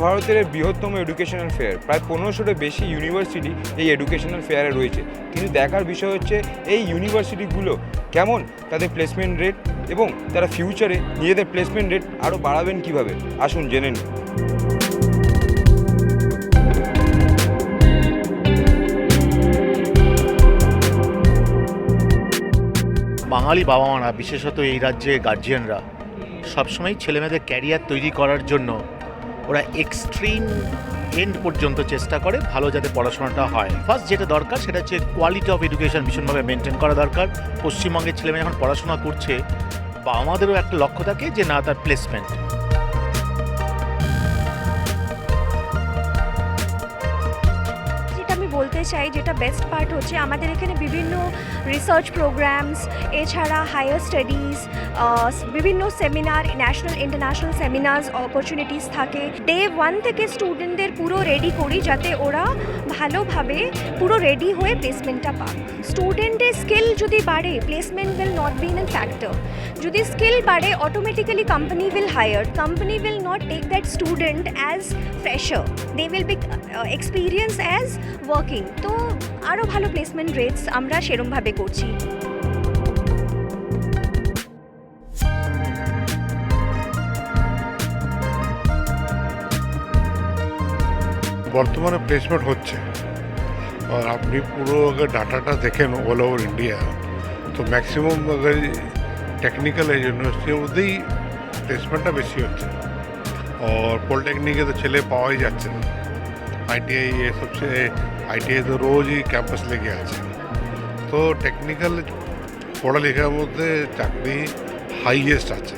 ভারতের বৃহত্তম educational fair. প্রায় 1500টা বেশি ইউনিভার্সিটি এই এডুকেশনাল ফেয়ারে রয়েছে। কিন্তু দেখার বিষয় হচ্ছে এই ইউনিভার্সিটিগুলো কেমন তাদের প্লেসমেন্ট রেট এবং তারা ফিউচারে নিজেদের প্লেসমেন্ট রেট আরও বাড়াবেন কীভাবে, আসুন জেনে নিন। বাঙালি বাবা মারা, বিশেষত এই রাজ্যে গার্জিয়ানরা সবসময় ছেলেমেয়েদের ক্যারিয়ার তৈরি করার জন্য ওরা এক্সট্রিম এন্ড পর্যন্ত চেষ্টা করে ভালো যাতে পড়াশোনাটা হয়। ফার্স্ট যেটা দরকার সেটা হচ্ছে কোয়ালিটি অফ এডুকেশন ভীষণভাবে মেনটেন করা দরকার। পশ্চিমবঙ্গের ছেলেমেয়ে যখন পড়াশোনা করছে বা আমাদেরও একটা লক্ষ্য থাকে যে না তার প্লেসমেন্ট। আমি বলতে চাই যেটা বেস্ট পার্ট হচ্ছে আমাদের এখানে বিভিন্ন রিসার্চ প্রোগ্রামস, এছাড়া হায়ার স্টাডিজ, বিভিন্ন seminar, national international seminars opportunities থাকে। ডে 1 থেকে স্টুডেন্টদের পুরো রেডি করি যাতে ওরা ভালোভাবে পুরো রেডি হয়ে প্লেসমেন্টটা পাক। স্টুডেন্টের স্কিল যদি বাড়ে, placement will not be in factor. যদি স্কিল বাড়ে, automatically company will hire. Company will not take that student as fresher, they will be experience as working. তো আরও ভালো প্লেসমেন্ট রেটস আমরা সেরমভাবে করছি। বর্তমানে প্লেসমেন্ট হচ্ছে, আর আপনি পুরো अगर ডাটাটা দেখেন অল ওভার ইন্ডিয়া, তো ম্যাক্সিমাম अगर টেকনিক্যাল ইউনিভার্সিটির মধ্যেই প্লেসমেন্টটা বেশি হচ্ছে। और पॉलिटेक्निक तो ছেলে পাওয়াই যাচ্ছে না। आईटीआई ये सबसे आईटीआई तो रोज ही कैंपस लेके আছে। তো টেকনিক্যাল পড়ালেখার মধ্যে চাকরি হাইয়েস্ট আছে।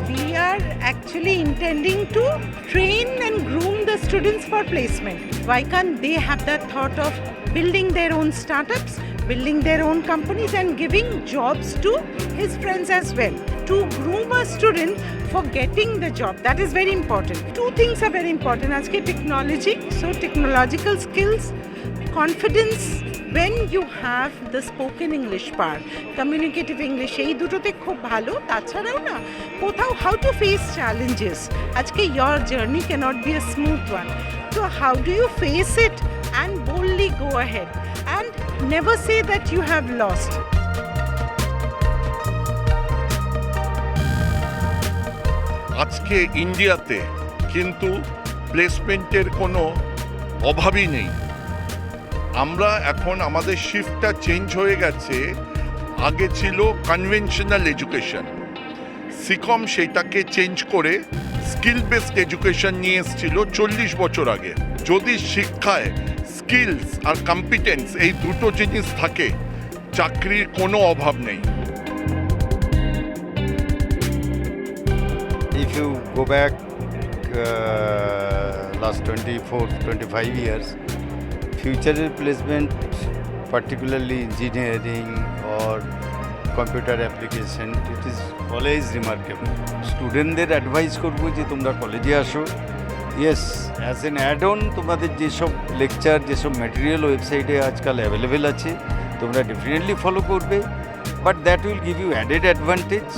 We are actually intending to train and groom the students for placement. Why can't they have that thought of building their own startups, building their own companies and giving jobs to his friends as well? To groom a student for getting the job, that is very important. Two things are very important. Ajke technology, so technological skills, confidence, when you have the spoken English part, communicative English, এই দুটোতে খুব ভালো। তাছাড়াও না কোথাও how to face challenges. আজকে your journey cannot be a smooth one. So how do you face it and boldly go ahead and never say that you have lost. আজকে ইন্ডিয়াতে কিন্তু প্লেসমেন্টের কোনো অভাবই নেই। আমরা এখন আমাদের শিফটটা চেঞ্জ হয়ে গেছে। আগে ছিল কনভেনশনাল এডুকেশন, সিকম সেটাকে চেঞ্জ করে স্কিল বেসড এডুকেশন নিয়ে এসেছিল 40 বছর আগে। যদি শিক্ষায় স্কিলস আর কম্পিটেন্স এই দুটো জিনিস থাকে, চাকরির কোনো অভাব নেই। If you go back last 24-25 years, future placement, particularly engineering or computer application, it is always remarkable. স্টুডেন্টদের অ্যাডভাইস করবো যে তোমরা কলেজে আসো। Yes, as an add on তোমাদের যেসব লেকচার, যেসব ম্যাটেরিয়াল ওয়েবসাইটে আজকাল অ্যাভেলেবেল আছে তোমরা ডেফিনেটলি ফলো করবে, but that will give you added advantage.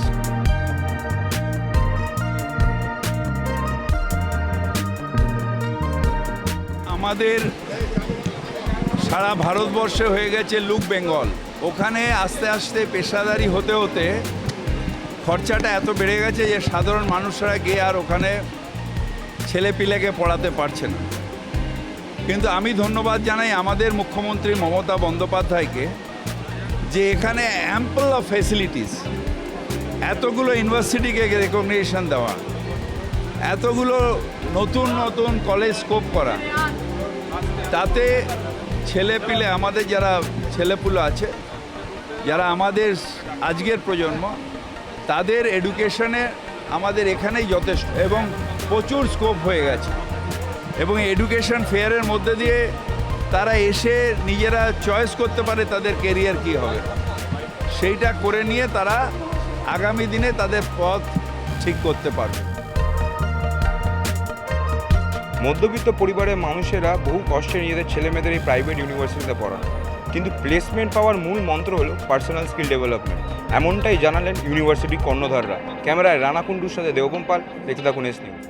আমাদের সারা ভারতবর্ষে হয়ে গেছে লুক বেঙ্গল। ওখানে আস্তে আস্তে পেশাদারি হতে হতে খরচাটা এত বেড়ে গেছে যে সাধারণ মানুষরা গিয়ে আর ওখানে ছেলেপিলেকে পড়াতে পারছে না। কিন্তু আমি ধন্যবাদ জানাই আমাদের মুখ্যমন্ত্রী মমতা বন্দ্যোপাধ্যায়কে যে এখানে অ্যাম্পল অফ ফেসিলিটিস, এতগুলো ইউনিভার্সিটিকে রেকগনিশন দেওয়া, এতগুলো নতুন নতুন কলেজ স্কোপ করা, তাতে ছেলেপিলে আমাদের যারা ছেলেপুলে আছে, যারা আমাদের আজকের প্রজন্ম, তাদের এডুকেশনে আমাদের এখানেই যথেষ্ট এবং প্রচুর স্কোপ হয়ে গেছে। এবং এডুকেশন ফেয়ারের মধ্যে দিয়ে তারা এসে নিজেরা চয়েস করতে পারে তাদের কেরিয়ার কী হবে, সেইটা করে নিয়ে তারা আগামী দিনে তাদের পথ ঠিক করতে পারবে। মধ্যবিত্ত পরিবারের মানুষেরা বহু কষ্টে নিজেদের ছেলেমেয়েদের এই প্রাইভেট ইউনিভার্সিটিতে পড়ান। কিন্তু প্লেসমেন্ট পাওয়ার মূল মন্ত্র হলো পার্সোনাল স্কিল ডেভেলপমেন্ট। এমনটাই জানালেন ইউনিভার্সিটির কর্ণধাররা। ক্যামেরায় রানা কুণ্ডুর সাথে দেবম পাল, দেখতে থাকুন এস নিউজ।